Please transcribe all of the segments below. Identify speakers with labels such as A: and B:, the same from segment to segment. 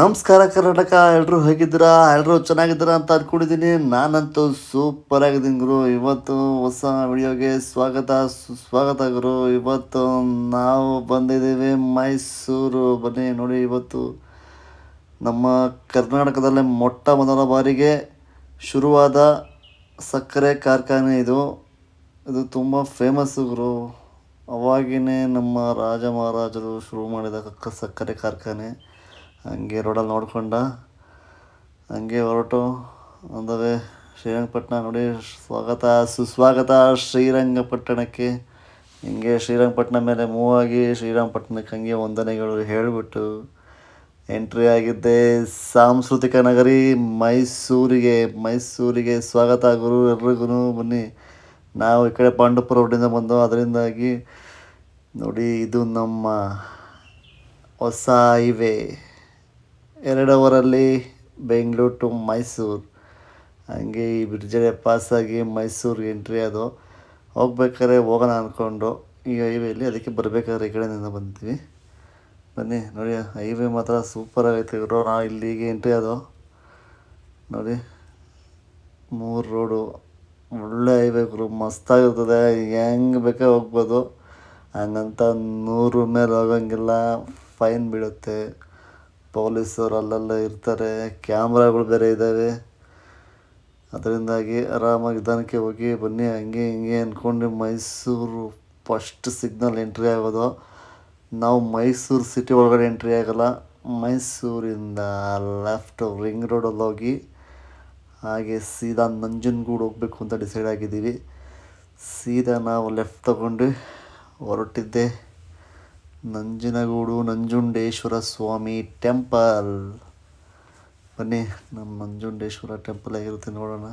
A: ನಮಸ್ಕಾರ ಕರ್ನಾಟಕ, ಎಲ್ಲರೂ ಹೇಗಿದ್ದೀರಾ? ಎಲ್ಲರೂ ಚೆನ್ನಾಗಿದ್ದೀರಾ ಅಂತ ಅಂದ್ಕೊಂಡಿದ್ದೀನಿ. ನಾನಂತೂ ಸೂಪರ್ ಆಗಿದ್ದೀನಿ ಗುರು. ಇವತ್ತು ಹೊಸ ವಿಡಿಯೋಗೆ ಸುಸ್ವಾಗತ ಗುರು. ಇವತ್ತು ನಾವು ಬಂದಿದ್ದೀವಿ ಮೈಸೂರು. ಬನ್ನಿ ನೋಡಿ, ಇವತ್ತು ನಮ್ಮ ಕರ್ನಾಟಕದಲ್ಲೇ ಮೊಟ್ಟ ಮೊದಲ ಬಾರಿಗೆ ಶುರುವಾದ ಸಕ್ಕರೆ ಕಾರ್ಖಾನೆ ಇದು. ಇದು ತುಂಬ ಫೇಮಸ್ಸು ಗುರು. ಅವಾಗಿನೇ ನಮ್ಮ ರಾಜ ಮಹಾರಾಜರು ಶುರು ಮಾಡಿದ ಸಕ್ಕರೆ ಕಾರ್ಖಾನೆ. ಹಂಗೆ ರೋಡಲ್ಲಿ ನೋಡ್ಕೊಂಡ ಹಂಗೆ ಹೊರಟು ಅಂದವೇ ಶ್ರೀರಂಗಪಟ್ಟಣ ನೋಡಿ. ಸುಸ್ವಾಗತ ಶ್ರೀರಂಗಪಟ್ಟಣಕ್ಕೆ. ಹಿಂಗೆ ಶ್ರೀರಂಗಪಟ್ಟಣ ಮೇಲೆ ಮೂವ್ ಆಗಿ ಶ್ರೀರಂಗಪಟ್ಟಣಕ್ಕೆ ಹಂಗೆ ವಂದನೆಗಳು ಹೇಳಿಬಿಟ್ಟು ಎಂಟ್ರಿ ಆಗಿದ್ದೆ ಸಾಂಸ್ಕೃತಿಕ ನಗರಿ ಮೈಸೂರಿಗೆ ಸ್ವಾಗತ ಗುರು ಎಲ್ರಿಗೂ. ಬನ್ನಿ, ನಾವು ಈ ಕಡೆ ಪಾಂಡವಪುರ ರೋಡಿಂದ ಬಂದು, ಅದರಿಂದಾಗಿ ನೋಡಿ ಇದು ನಮ್ಮ ಹೊಸ ಹೈವೇ 2 ಅವರಲ್ಲಿ ಬೆಂಗಳೂರು ಟು ಮೈಸೂರು. ಹಂಗೆ ಈ ಬ್ರಿಡ್ಜಲ್ಲಿ ಪಾಸಾಗಿ ಮೈಸೂರಿಗೆ ಎಂಟ್ರಿ ಅದು. ಹೋಗ್ಬೇಕಾದ್ರೆ ಹೋಗೋಣ ಅಂದ್ಕೊಂಡು ಈ ಹೈವೇಲಿ, ಅದಕ್ಕೆ ಬರಬೇಕಾದ್ರೆ ಈ ಕಡೆಯಿಂದ ಬಂದ್ವಿ. ಬನ್ನಿ ನೋಡಿ, ಹೈವೇ ಮಾತ್ರ ಸೂಪರಾಗೈತೆ ಗುರು. ಇಲ್ಲಿಗೆ ಎಂಟ್ರಿ ಅದು ನೋಡಿ, 3 ರೋಡು, ಒಳ್ಳೆ ಹೈವೇ ಗುರು, ಮಸ್ತಾಗಿರ್ತದೆ. ಹೆಂಗೆ ಬೇಕೇ ಹೋಗ್ಬೋದು. ಹಂಗಂತ 100 ಮೇಲೆ ಹೋಗಂಗಿಲ್ಲ, ಫೈನ್ ಬೀಳುತ್ತೆ. ಪೊಲೀಸರು ಅಲ್ಲೆಲ್ಲ ಇರ್ತಾರೆ, ಕ್ಯಾಮ್ರಾಗಳು ಬೇರೆ ಇದ್ದಾವೆ. ಅದರಿಂದಾಗಿ ಆರಾಮಾಗಿ ನಿಧಾನಕ್ಕೆ ಹೋಗಿ ಬನ್ನಿ. ಹಂಗೆ ಹಿಂಗೆ ಅಂದ್ಕೊಂಡು ಮೈಸೂರು ಫಸ್ಟ್ ಸಿಗ್ನಲ್ ಎಂಟ್ರಿ ಆಗೋದು. ನಾವು ಮೈಸೂರು ಸಿಟಿ ಒಳಗಡೆ ಎಂಟ್ರಿ ಆಗೋಲ್ಲ. ಮೈಸೂರಿಂದ ಲೆಫ್ಟ್ ರಿಂಗ್ ರೋಡಲ್ಲಿ ಹೋಗಿ ಹಾಗೆ ಸೀದಾ ನಂಜನಗೂಡು ಹೋಗಬೇಕು ಅಂತ ಡಿಸೈಡ್ ಆಗಿದ್ದೀವಿ. ಸೀದಾ ನಾವು ಲೆಫ್ಟ್ ತಗೊಂಡು ಹೊರಟಿದ್ದೆ ನಂಜುಂಡೇಶ್ವರ ಸ್ವಾಮಿ ಟೆಂಪಲ್. ಬನ್ನಿ, ನಮ್ಮ ನಂಜುಂಡೇಶ್ವರ ಟೆಂಪಲ್ ಆಗಿರುತ್ತೆ ನೋಡೋಣ.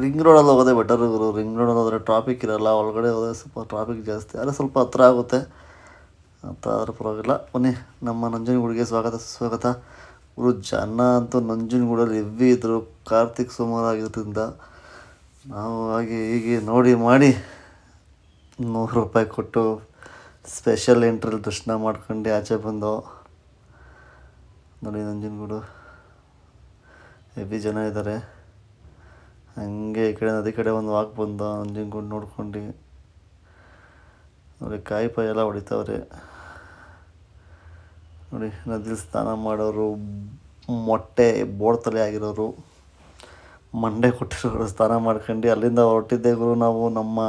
A: ರಿಂಗ್ ರೋಡಲ್ಲಿ ಹೋಗೋದೇ ಬೆಟರ್ ಗುರು. ರಿಂಗ್ ರೋಡಲ್ಲಿ ಹೋದರೆ ಟ್ರಾಫಿಕ್ ಇರೋಲ್ಲ, ಒಳಗಡೆ ಹೋದರೆ ಸ್ವಲ್ಪ ಟ್ರಾಫಿಕ್ ಜಾಸ್ತಿ, ಆದರೆ ಸ್ವಲ್ಪ ಹತ್ರ ಆಗುತ್ತೆ ಅಂತ. ಆದರೆ ಪರವಾಗಿಲ್ಲ. ಬನ್ನಿ, ನಮ್ಮ ನಂಜನಗೂಡಿಗೆ ಸುಸ್ವಾಗತ ಗುರು. ಜನ ಅಂತೂ ನಂಜನಗೂಡಲ್ಲಿ ಹೆವಿ ಇದ್ದರು, ಕಾರ್ತಿಕ್ ಸೋಮವಾರ ಆಗಿರೋದ್ರಿಂದ. ನಾವು ಹಾಗೆ ಹೀಗೆ ನೋಡಿ ಮಾಡಿ ₹100 ಕೊಟ್ಟು ಸ್ಪೆಷಲ್ ಎಂಟ್ರಲ್ಲಿ ದರ್ಶನ ಮಾಡ್ಕೊಂಡು ಆಚೆ ಬಂದು ನೋಡಿ. ನಂಜನಗೂಡು ಹೆವಿ ಜನ ಇದ್ದಾರೆ. ಹಂಗೆ ಈ ಕಡೆ ನದಿ ಕಡೆ ಒಂದು ವಾಕ್ ಬಂದು ನಂಜನಗೂಡು ನೋಡ್ಕೊಂಡು ನೋಡಿ. ಕಾಯಿ ಪಾಯಿ ಎಲ್ಲ ಹೊಡಿತಾವ್ರೆ ನೋಡಿ. ನದಿಲಿ ಸ್ನಾನ ಮಾಡೋರು, ಮೊಟ್ಟೆ ಬೋಡ್ತಲೆ ಆಗಿರೋರು, ಮಂಡೆ ಕೊಟ್ಟಿರೋರು ಸ್ನಾನ ಮಾಡ್ಕೊಂಡು ಅಲ್ಲಿಂದ ಹೊರಟಿದ್ದೆ ಗುರು. ನಾವು ನಮ್ಮ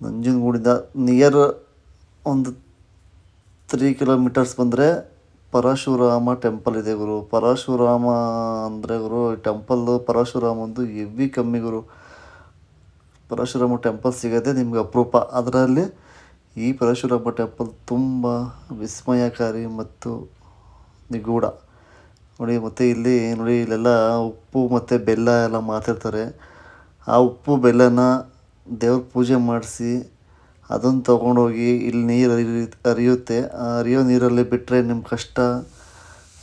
A: ನಂಜನಗೂಡಿಂದ ನಿಯರ್ ಒಂದು 3 ಕಿಲೋಮೀಟರ್ಸ್ ಬಂದರೆ ಪರಶುರಾಮ ಟೆಂಪಲ್ ಇದೆ ಗುರು. ಪರಶುರಾಮ ಅಂದರೆ ಗುರು, ಟೆಂಪಲ್ಲು ಪರಶುರಾಮಂದು ಹೆವಿ ಕಮ್ಮಿ ಗುರು. ಪರಶುರಾಮ ಟೆಂಪಲ್ ಸಿಗೋದೇ ನಿಮ್ಗೆ ಅಪರೂಪ. ಅದರಲ್ಲಿ ಈ ಪರಶುರಾಮ ಟೆಂಪಲ್ ತುಂಬ ವಿಸ್ಮಯಕಾರಿ ಮತ್ತು ನಿಗೂಢ ನೋಡಿ. ಮತ್ತು ಇಲ್ಲಿ ನೋಡಿ, ಇಲ್ಲೆಲ್ಲ ಉಪ್ಪು ಮತ್ತು ಬೆಲ್ಲ ಎಲ್ಲ ಮಾತಾಡ್ತಾರೆ. ಆ ಉಪ್ಪು ಬೆಲ್ಲನ ದೇವ್ರ ಪೂಜೆ ಮಾಡಿಸಿ ಅದನ್ನು ತೊಗೊಂಡೋಗಿ ಇಲ್ಲಿ ನೀರು ಹರಿಯುತ್ತೆ. ಆ ಹರಿಯೋ ನೀರಲ್ಲಿ ಬಿಟ್ಟರೆ ನಿಮ್ಮ ಕಷ್ಟ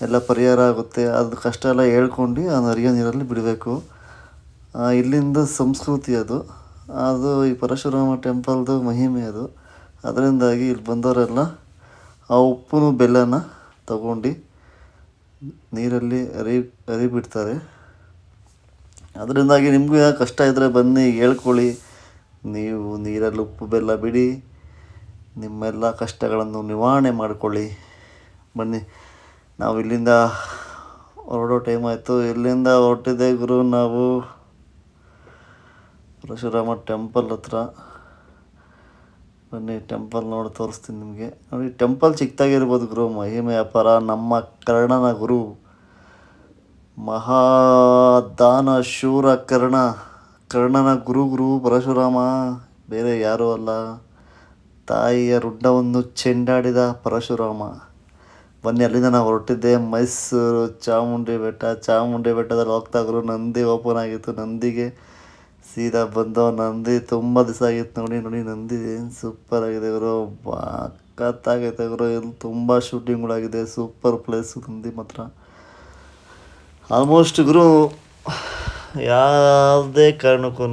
A: ಎಲ್ಲ ಪರಿಹಾರ ಆಗುತ್ತೆ. ಅದು ಕಷ್ಟ ಎಲ್ಲ ಹೇಳ್ಕೊಂಡು ಆ ಹರಿಯೋ ನೀರಲ್ಲಿ ಬಿಡಬೇಕು. ಇಲ್ಲಿಂದ ಸಂಸ್ಕೃತಿ ಅದು. ಈ ಪರಶುರಾಮ ಟೆಂಪಲ್ದು ಮಹಿಮೆ ಅದು. ಅದರಿಂದಾಗಿ ಇಲ್ಲಿ ಬಂದವರೆಲ್ಲ ಆ ಉಪ್ಪು ಬೆಲ್ಲನ ತಗೊಂಡು ನೀರಲ್ಲಿ ಹರಿಬಿಡ್ತಾರೆ. ಅದರಿಂದಾಗಿ ನಿಮಗೂ ಯಾಕೆ ಕಷ್ಟ ಇದ್ದರೆ ಬನ್ನಿ ಹೇಳ್ಕೊಳ್ಳಿ. ನೀವು ನೀರಲ್ಲಿ ಉಪ್ಪು ಬೆಲ್ಲ ಬಿಡಿ, ನಿಮ್ಮೆಲ್ಲ ಕಷ್ಟಗಳನ್ನು ನಿವಾರಣೆ ಮಾಡಿಕೊಳ್ಳಿ. ಬನ್ನಿ, ನಾವು ಇಲ್ಲಿಂದ ಹೊರಡೋ ಟೈಮ್ ಆಯಿತು. ಇಲ್ಲಿಂದ ಹೊರಟಿದ್ದೆ ಗುರು ನಾವು ಪರಶುರಾಮ ಟೆಂಪಲ್ ಹತ್ರ. ಬನ್ನಿ, ಟೆಂಪಲ್ ನೋಡಿ ತೋರಿಸ್ತೀನಿ ನಿಮಗೆ. ನೋಡಿ, ಟೆಂಪಲ್ ಚಿಕ್ಕದಾಗಿರ್ಬೋದು ಗುರು, ಮಹಿಮೆ ಅಪಾರ. ನಮ್ಮ ಕರ್ಣನ ಗುರು, ಮಹಾದಾನ ಶೂರ ಕರ್ಣನ ಗುರು ಪರಶುರಾಮ, ಬೇರೆ ಯಾರೂ ಅಲ್ಲ. ತಾಯಿಯ ರುಂಡವನ್ನು ಚೆಂಡಾಡಿದ ಪರಶುರಾಮ. ಬನ್ನಿ, ಅಲ್ಲಿಂದ ನಾವು ಹೊರಟಿದ್ದೆ ಮೈಸೂರು ಚಾಮುಂಡಿ ಬೆಟ್ಟದಲ್ಲಿ ಹೋಗ್ತಾ ಗುರು. ನಂದಿ ಓಪನ್ ಆಗಿತ್ತು. ನಂದಿಗೆ ಸೀದಾ ಬಂದು, ನಂದಿ ತುಂಬ ದಿವಸ ಆಗಿತ್ತು ನೋಡಿ. ನಂದಿ ಸೂಪರ್ ಆಗಿದೆ ಗುರು, ಸಖತ್ತಾಗೈತೆ ಗುರು. ಇಲ್ಲಿ ತುಂಬ ಶೂಟಿಂಗ್ಗಳಾಗಿದೆ. ಸೂಪರ್ ಪ್ಲೇಸು ನಂದಿ ಮಾತ್ರ. ಆಲ್ಮೋಸ್ಟ್ ಗುರು ಯಾವುದೇ ಕಾರಣಕ್ಕೂ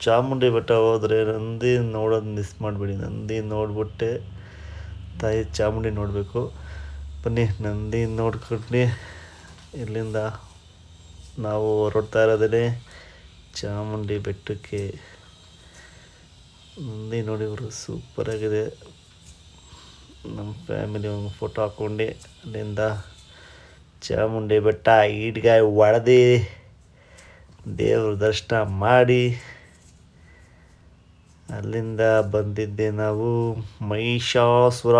A: ಚಾಮುಂಡಿ ಬೆಟ್ಟ ಹೋದರೆ ನಂದಿ ನೋಡೋದು ಮಿಸ್ ಮಾಡಬೇಡಿ. ನಂದಿ ನೋಡ್ಬಿಟ್ಟೆ ತಾಯಿ ಚಾಮುಂಡಿ ನೋಡಬೇಕು. ಬನ್ನಿ ನಂದಿ ನೋಡ್ಕೊಂಡು ಇಲ್ಲಿಂದ ನಾವು ಹೊರಡ್ತಾ ಇರೋದೇ ಚಾಮುಂಡಿ ಬೆಟ್ಟಕ್ಕೆ. ನಂದಿ ನೋಡಿ ಇವರು ಸೂಪರಾಗಿದೆ. ನಮ್ಮ ಫ್ಯಾಮಿಲಿ ಒಂದು ಫೋಟೋ ಹಾಕ್ಕೊಂಡು ಅಲ್ಲಿಂದ ಚಾಮುಂಡಿ ಬೆಟ್ಟ ಈಡ್ಗಾಯಿ ಹೊಡೆದು ದೇವ್ರ ದರ್ಶನ ಮಾಡಿ ಅಲ್ಲಿಂದ ಬಂದಿದ್ದೆ ನಾವು ಮಹಿಷಾಸುರ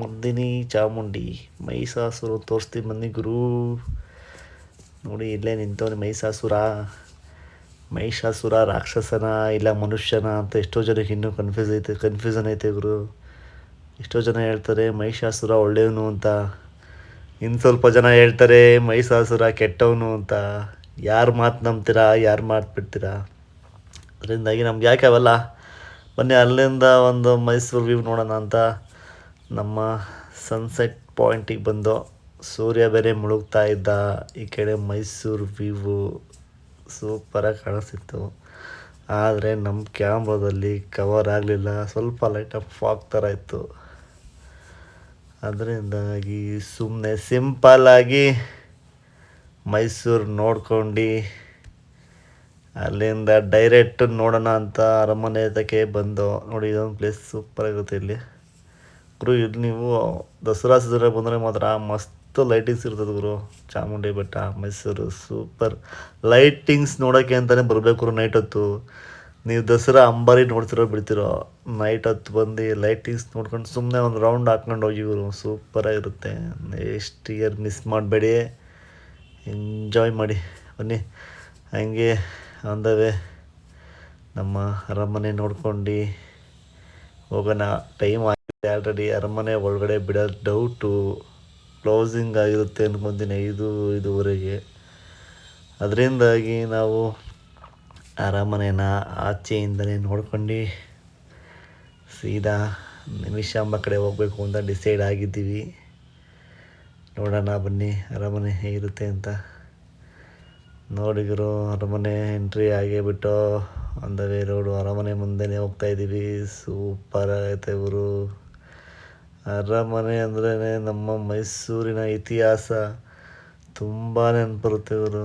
A: ಮರ್ದಿನಿ ಚಾಮುಂಡಿ. ಮಹಿಷಾಸುರ ತೋರಿಸ್ತೀವಿ ಬನ್ನಿ ಗುರು. ನೋಡಿ ಇಲ್ಲೇ ನಿಂತವನು ಮಹಿಷಾಸುರ ರಾಕ್ಷಸನ ಇಲ್ಲ ಮನುಷ್ಯನ ಅಂತ ಎಷ್ಟೋ ಜನಕ್ಕೆ ಇನ್ನೂ ಕನ್ಫ್ಯೂಷನ್ ಐತೆ ಗುರು. ಎಷ್ಟೋ ಜನ ಹೇಳ್ತಾರೆ ಮಹಿಷಾಸುರ ಒಳ್ಳೆಯವನು ಅಂತ, ಇನ್ನು ಸ್ವಲ್ಪ ಜನ ಹೇಳ್ತಾರೆ ಮಹಿಷಾಸುರ ಕೆಟ್ಟವನು ಅಂತ. ಯಾರು ಮಾತು ನಂಬ್ತೀರಾ, ಯಾರು ಮಾತು ಬಿಡ್ತೀರಾ? ಅದರಿಂದಾಗಿ ನಮ್ಗೆ ಯಾಕೆ ಅವೆಲ್ಲ. ಬನ್ನಿ ಅಲ್ಲಿಂದ ಒಂದು ಮೈಸೂರು ವ್ಯೂ ನೋಡೋಣ ಅಂತ ನಮ್ಮ ಸನ್ಸೆಟ್ ಪಾಯಿಂಟಿಗೆ ಬಂದು ಸೂರ್ಯ ಬೇರೆ ಮುಳುಗ್ತಾ ಇದ್ದ. ಈ ಕಡೆ ಮೈಸೂರು ವ್ಯೂ ಸೂಪರಾಗಿ ಕಾಣಿಸ್ತಿತ್ತು. ಆದರೆ ನಮ್ಮ ಕ್ಯಾಮ್ರಾದಲ್ಲಿ ಕವರ್ ಆಗಲಿಲ್ಲ, ಸ್ವಲ್ಪ ಲೈಟಾಗಿ ಫಾಗ್ ಥರ ಇತ್ತು. ಅದರಿಂದಾಗಿ ಸುಮ್ಮನೆ ಸಿಂಪಲ್ಲಾಗಿ ಮೈಸೂರು ನೋಡ್ಕೊಂಡು ಅಲ್ಲಿಂದ ಡೈರೆಕ್ಟ್ ನೋಡೋಣ ಅಂತ ಅರಮನೆ ತಕ್ಕೆ ಬಂದು. ನೋಡಿ ಇದೊಂದು ಪ್ಲೇಸ್ ಸೂಪರಾಗಿರುತ್ತೆ ಇಲ್ಲಿ ಗುರು. ಇಲ್ಲಿ ನೀವು ದಸರಾ ಸೀಸನ್ ಬಂದರೆ ಮಾತ್ರ ಮಸ್ತ್ ಲೈಟಿಂಗ್ಸ್ ಇರ್ತದೆ ಗುರು. ಚಾಮುಂಡಿ ಬೆಟ್ಟ ಮೈಸೂರು ಸೂಪರ್ ಲೈಟಿಂಗ್ಸ್ ನೋಡೋಕ್ಕೆ ಅಂತಲೇ ಬರಬೇಕು ನೈಟ್ ಹೊತ್ತು. ನೀವು ದಸರಾ ಅಂಬಾರಿ ನೋಡ್ತಿರೋ ಬಿಡ್ತಿರೋ, ನೈಟ್ ಹೊತ್ತು ಬಂದು ಲೈಟಿಂಗ್ಸ್ ನೋಡ್ಕೊಂಡು ಸುಮ್ಮನೆ ಒಂದು ರೌಂಡ್ ಹಾಕ್ಕೊಂಡು ಹೋಗಿ ಗುರು. ಸೂಪರಾಗಿರುತ್ತೆ. ನೆಕ್ಸ್ಟ್ ಇಯರ್ ಮಿಸ್ ಮಾಡಬೇಡಿ, ಎಂಜಾಯ್ ಮಾಡಿ ಬನ್ನಿ. ಹಂಗೆ ಆನ್ ದ ವೇ ನಮ್ಮ ಅರಮನೆ ನೋಡ್ಕೊಂಡು ಹೋಗೋಣ. ಟೈಮ್ ಆಗಿದೆ ಆಲ್ರೆಡಿ. ಅರಮನೆ ಒಳಗಡೆ ಬಿಡೋದು ಡೌಟು, ಕ್ಲೋಸಿಂಗ್ ಆಗಿರುತ್ತೆ ಅನ್ಕೊತೀನಿ 5-5:30. ಅದರಿಂದಾಗಿ ನಾವು ಅರಮನೆನ ಆಚೆಯಿಂದಲೇ ನೋಡ್ಕೊಂಡು ಸೀದಾ ನಿಮಿಷಾಂಬ ಕಡೆ ಹೋಗಬೇಕು ಅಂತ ಡಿಸೈಡ್ ಆಗಿದ್ದೀವಿ. ನೋಡೋಣ ಬನ್ನಿ ಅರಮನೆ ಹೇಗಿರುತ್ತೆ ಅಂತ. ನೋಡಿದ್ರು ಅರಮನೆ ಎಂಟ್ರಿ ಆಗೇ ಬಿಟ್ಟು ಆನ್ ದ ವೇ ರೋಡು ಅರಮನೆ ಮುಂದೆನೇ ಹೋಗ್ತಾಯಿದ್ದೀವಿ. ಸೂಪರ್ ಆಗೈತೆ ಗುರು. ಅರಮನೆ ಅಂದ್ರೇ ನಮ್ಮ ಮೈಸೂರಿನ ಇತಿಹಾಸ ತುಂಬ ನೆನಪರುತ್ತೆ ಗುರು.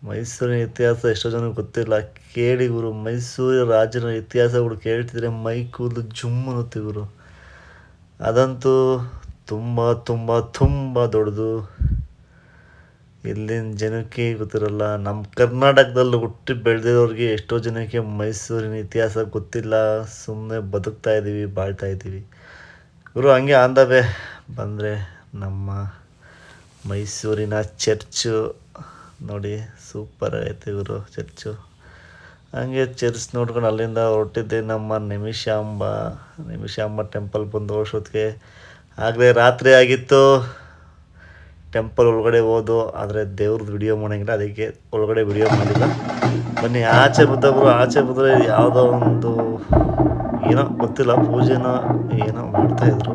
A: ಮೈಸೂರಿನ ಇತಿಹಾಸ ಎಷ್ಟೋ ಜನಕ್ಕೆ ಗೊತ್ತಿಲ್ಲ, ಕೇಳಿ ಗುರು. ಮೈಸೂರಿನ ರಾಜನ ಇತಿಹಾಸಗಳು ಕೇಳ್ತಿದ್ರೆ ಮೈ ಕೂದಲು ಜುಮ್ ಅನ್ನುತ್ತೆ ಗುರು. ಅದಂತೂ ತುಂಬ ತುಂಬ ತುಂಬ ದೊಡ್ಡದು. ಇಲ್ಲಿನ ಜನಕ್ಕೆ ಗೊತ್ತಿರಲ್ಲ. ನಮ್ಮ ಕರ್ನಾಟಕದಲ್ಲಿ ಹುಟ್ಟಿ ಬೆಳೆದಿರೋರಿಗೆ ಎಷ್ಟೋ ಜನಕ್ಕೆ ಮೈಸೂರಿನ ಇತಿಹಾಸ ಗೊತ್ತಿಲ್ಲ. ಸುಮ್ಮನೆ ಬದುಕ್ತಾಯಿದ್ದೀವಿ, ಬಾಳ್ತಾಯಿದ್ದೀವಿ ಗುರು. ಹಂಗೆ ಆನ್ ದ ವೇ ಬಂದರೆ ನಮ್ಮ ಮೈಸೂರಿನ ಚರ್ಚು ನೋಡಿ ಸೂಪರ್ ಆಗೈತೆ ಗುರು ಚರ್ಚು. ಹಂಗೆ ಚರ್ಚ್ ನೋಡ್ಕೊಂಡು ಅಲ್ಲಿಂದ ಹೊರಟಿದ್ದೆ ನಮ್ಮ ನಿಮಿಷಾಂಬ ಟೆಂಪಲ್ ಬಂದು ಅಷ್ಟೊತ್ತಿಗೆ ಆಗಲೇ ರಾತ್ರಿ ಆಗಿತ್ತು. ಟೆಂಪಲ್ ಒಳಗಡೆ ಹೋದು, ಆದರೆ ದೇವ್ರದ್ದು ವಿಡಿಯೋ ಮಾಡೋಂಗಿಲ್ಲ, ಅದಕ್ಕೆ ಒಳಗಡೆ ವಿಡಿಯೋ ಮಾಡಿಲ್ಲ. ಬನ್ನಿ ಆಚೆ ಬಂದರೆ ಯಾವುದೋ ಒಂದು ಏನೋ ಗೊತ್ತಿಲ್ಲ, ಪೂಜೆನೋ ಏನೋ ಮಾಡ್ತಾಯಿದ್ರು.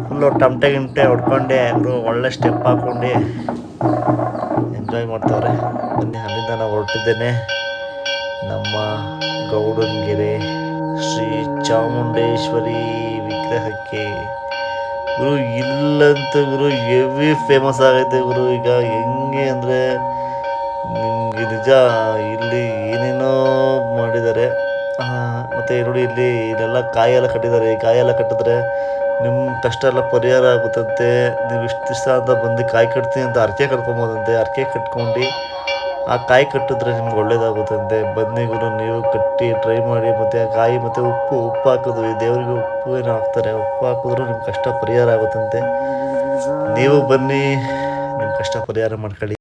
A: ಫುಲ್ಲು ಟಮಟೆ ಹೊಡ್ಕೊಂಡೆ ಅವರು ಒಳ್ಳೆ ಸ್ಟೆಪ್ ಹಾಕ್ಕೊಂಡು ಎಂಜಾಯ್ ಮಾಡ್ತಾವ್ರೆ. ಬನ್ನಿ ಅಲ್ಲಿಂದ ನಾವು ಹೊರಟಿದ್ದೇನೆ ನಮ್ಮ ಗೌಡನಗೆರೆ ಶ್ರೀ ಚಾಮುಂಡೇಶ್ವರಿ ವಿಗ್ರಹಕ್ಕೆ ಗುರು. ಇಲ್ಲಂತೂ ಗುರು ಹೆವಿ ಫೇಮಸ್ ಆಗೈತೆ ಗುರು. ಈಗ ಹೆಂಗೆ ಅಂದರೆ ನಿಮಗೆ ನಿಜ ಇಲ್ಲಿ ಏನೇನೋ ಮಾಡಿದ್ದಾರೆ. ಮತ್ತು ನೋಡಿ ಇಲ್ಲಿ ಇಲ್ಲೆಲ್ಲ ಕಾಯೆಲ್ಲ ಕಟ್ಟಿದ್ದಾರೆ. ಈ ಕಾಯೆಲ್ಲ ಕಟ್ಟಿದ್ರೆ ನಿಮ್ಮ ಕಷ್ಟ ಎಲ್ಲ ಪರಿಹಾರ ಆಗುತ್ತಂತೆ. ನೀವು ಇಷ್ಟು ದಿವಸ ಅಂತ ಬಂದು ಕಾಯಿ ಕಟ್ತೀನಿ ಅಂತ ಅರ್ಕೆ ಕಟ್ಕೊಬೋದಂತೆ. ಅರ್ಕೆ ಕಟ್ಕೊಂಡು ಆ ಕಾಯಿ ಕಟ್ಟಿದ್ರೆ ನಿಮ್ಗೆ ಒಳ್ಳೇದಾಗುತ್ತಂತೆ. ಬನ್ನಿ ಗುರು, ನೀವು ಕಟ್ಟಿ ಟ್ರೈ ಮಾಡಿ. ಮತ್ತು ಆ ಕಾಯಿ ಮತ್ತು ಉಪ್ಪು ಹಾಕೋದು, ಈ ದೇವರಿಗೆ ಉಪ್ಪು ಏನೋ ಹಾಕ್ತಾರೆ. ಉಪ್ಪು ಹಾಕಿದ್ರು ನಿಮ್ಮ ಕಷ್ಟ ಪರಿಹಾರ ಆಗುತ್ತಂತೆ. ನೀವು ಬನ್ನಿ, ನಿಮ್ಮ ಕಷ್ಟ ಪರಿಹಾರ ಮಾಡ್ಕೊಳ್ಳಿ.